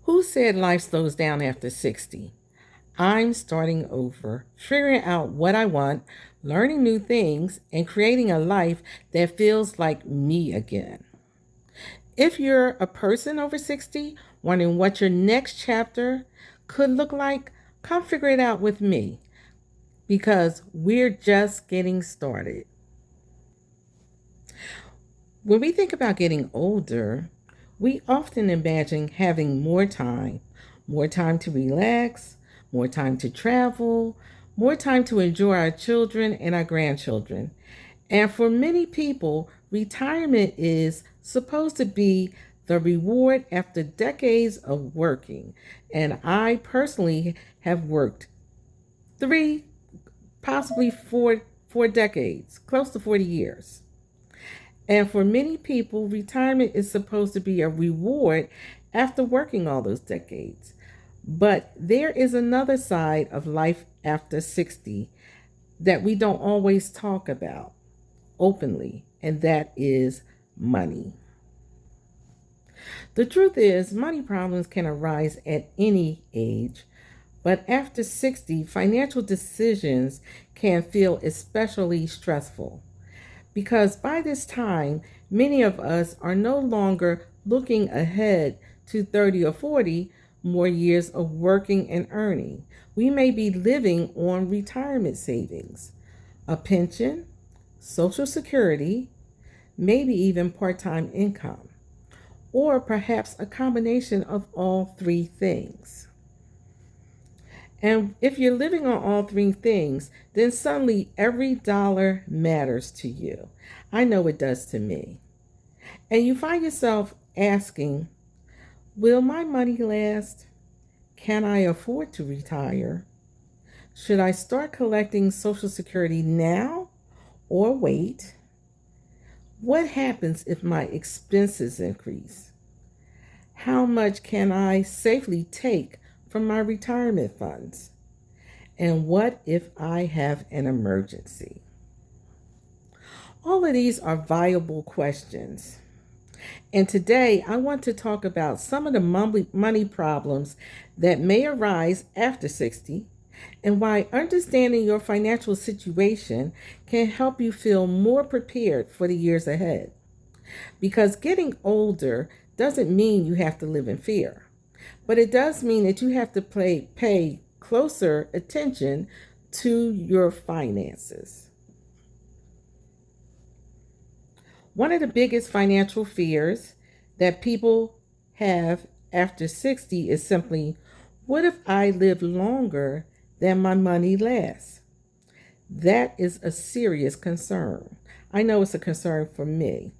Who said life slows down after 60? I'm starting over, figuring out what I want, learning new things, and creating a life that feels like me again. If you're a person over 60, wondering what your next chapter could look like, come figure it out with me because we're just getting started. When we think about getting older, we often imagine having more time to relax, more time to travel, more time to enjoy our children and our grandchildren. And for many people, retirement is supposed to be the reward after decades of working. And I personally have worked three, possibly four decades, close to 40 years. And for many people, retirement is supposed to be a reward after working all those decades. But there is another side of life after 60 that we don't always talk about openly, and that is money. The truth is, money problems can arise at any age, but after 60, financial decisions can feel especially stressful. Because by this time, many of us are no longer looking ahead to 30 or 40 more years of working and earning. We may be living on retirement savings, a pension, Social Security, maybe even part time income, or perhaps a combination of all three things. And if you're living on all three things, then suddenly every dollar matters to you. I know it does to me. And you find yourself asking, will my money last? Can I afford to retire? Should I start collecting Social Security now or wait? What happens if my expenses increase? How much can I safely take from my retirement funds? And what if I have an emergency? All of these are viable questions. And today I want to talk about some of the money problems that may arise after 60 and why understanding your financial situation can help you feel more prepared for the years ahead. Because getting older doesn't mean you have to live in fear, but it does mean that you have to pay closer attention to your finances. One of the biggest financial fears that people have after 60 is simply, what if I live longer than my money lasts? That is a serious concern. I know it's a concern for me.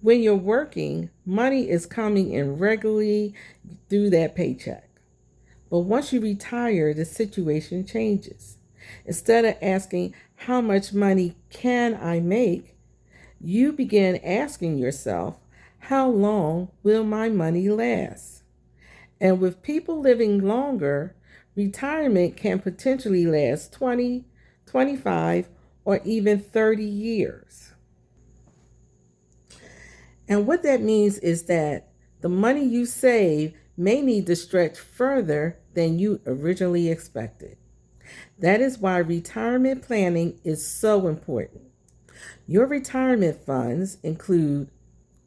When you're working, money is coming in regularly through that paycheck. But once you retire, the situation changes. Instead of asking, how much money can I make? You begin asking yourself, how long will my money last? And with people living longer, retirement can potentially last 20, 25, or even 30 years. And what that means is that the money you save may need to stretch further than you originally expected. That is why retirement planning is so important. Your retirement funds include,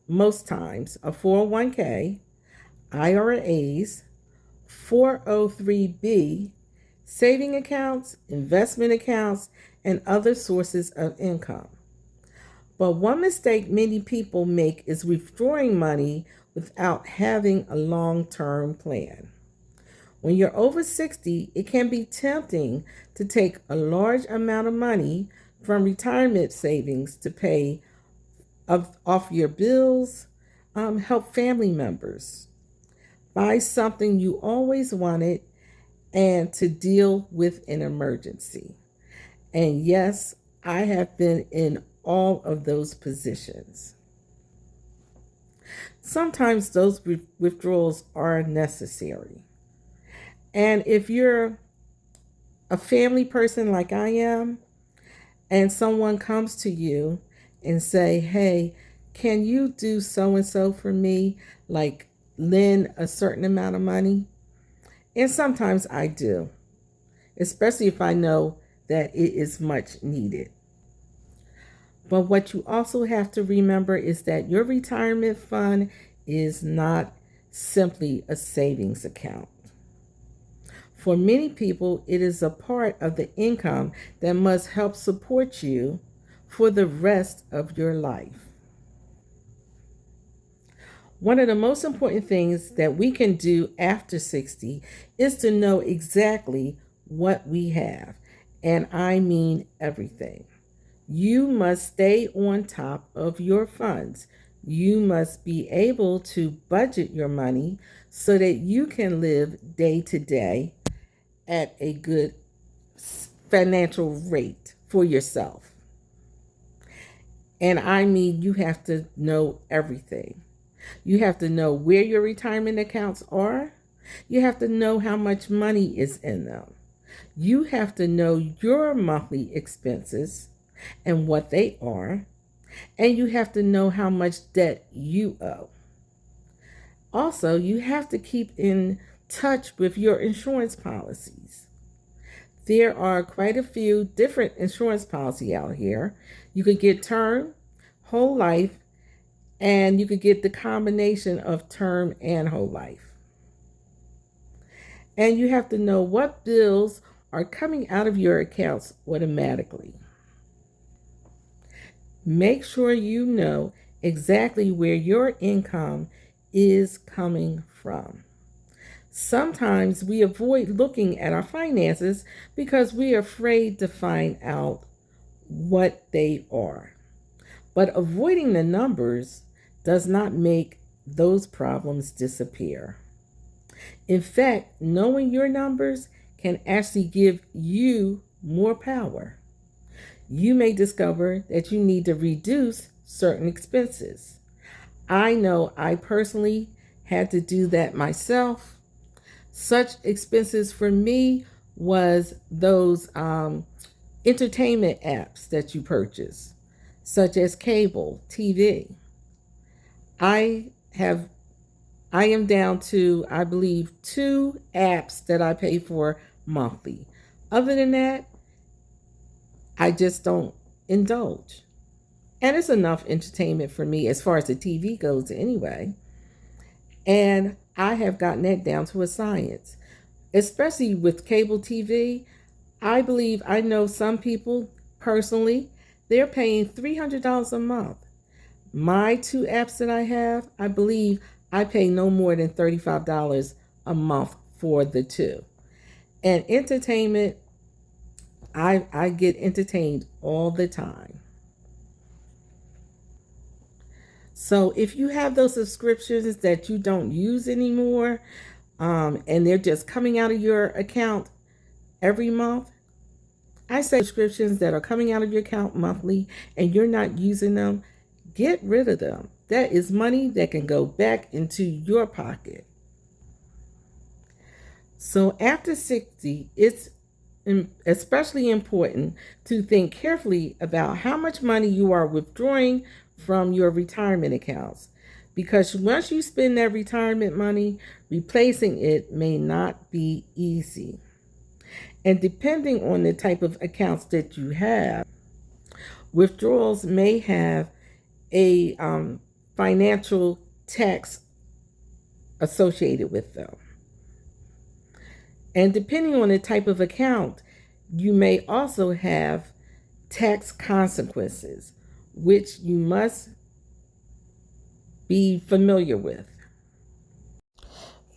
most times, a 401k, IRAs, 403b, saving accounts, investment accounts, and other sources of income. But one mistake many people make is withdrawing money without having a long-term plan. When you're over 60, it can be tempting to take a large amount of money from retirement savings to pay off your bills, help family members, buy something you always wanted, and to deal with an emergency. And yes, I have been in all of those positions. Sometimes those withdrawals are necessary. And if you're a family person like I am, and someone comes to you and say, hey, can you do so and so for me? Like lend a certain amount of money, and sometimes I do, especially if I know that it is much needed. But what you also have to remember is that your retirement fund is not simply a savings account. For many people, it is a part of the income that must help support you for the rest of your life. One of the most important things that we can do after 60 is to know exactly what we have. And I mean everything. You must stay on top of your funds. You must be able to budget your money so that you can live day to day at a good financial rate for yourself. And I mean, you have to know everything. You have to know where your retirement accounts are. You have to know how much money is in them. You have to know your monthly expenses and what they are. And you have to know how much debt you owe. Also, you have to keep in touch with your insurance policies. There are quite a few different insurance policies out here. You could get term, whole life, and you could get the combination of term and whole life. And you have to know what bills are coming out of your accounts automatically. Make sure you know exactly where your income is coming from. Sometimes we avoid looking at our finances because we are afraid to find out what they are. But avoiding the numbers does not make those problems disappear. In fact, knowing your numbers can actually give you more power. You may discover that you need to reduce certain expenses. I know I personally had to do that myself. Such expenses for me was those entertainment apps that you purchase, such as cable, TV. I have I am down to, I believe, 2 apps that I pay for monthly. Other than that, I just don't indulge. And it's enough entertainment for me as far as the TV goes anyway. And I have gotten that down to a science. Especially with cable TV, I believe I know some people personally, they're paying $300 a month. My 2 apps that I have, I believe I pay no more than $35 a month for the two. And entertainment, I get entertained all the time. So if you have those subscriptions that you don't use anymore, and they're just coming out of your account every month, I say subscriptions that are coming out of your account monthly and you're not using them, get rid of them. That is money that can go back into your pocket. So after 60, it's especially important to think carefully about how much money you are withdrawing from your retirement accounts. Because once you spend that retirement money, replacing it may not be easy. And depending on the type of accounts that you have, withdrawals may have a financial tax associated with them. And depending on the type of account, you may also have tax consequences, which you must be familiar with.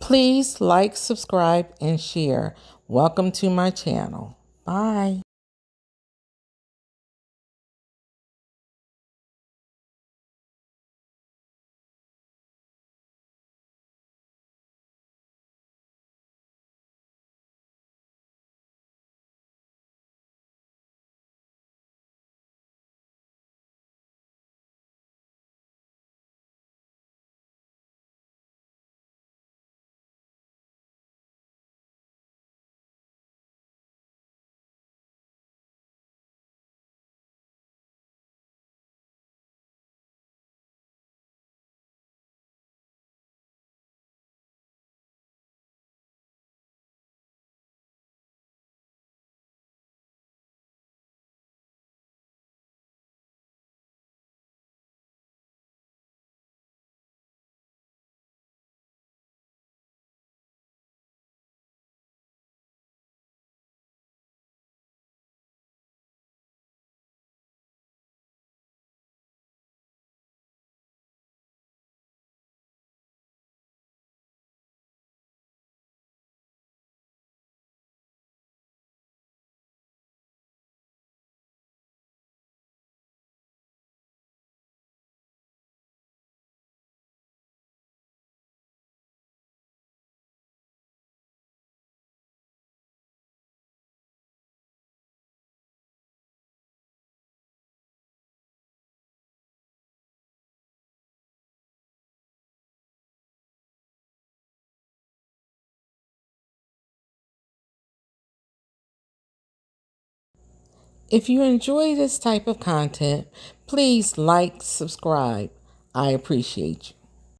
Please like, subscribe, and share. Welcome to my channel. Bye. If you enjoy this type of content, please like, subscribe. I appreciate you.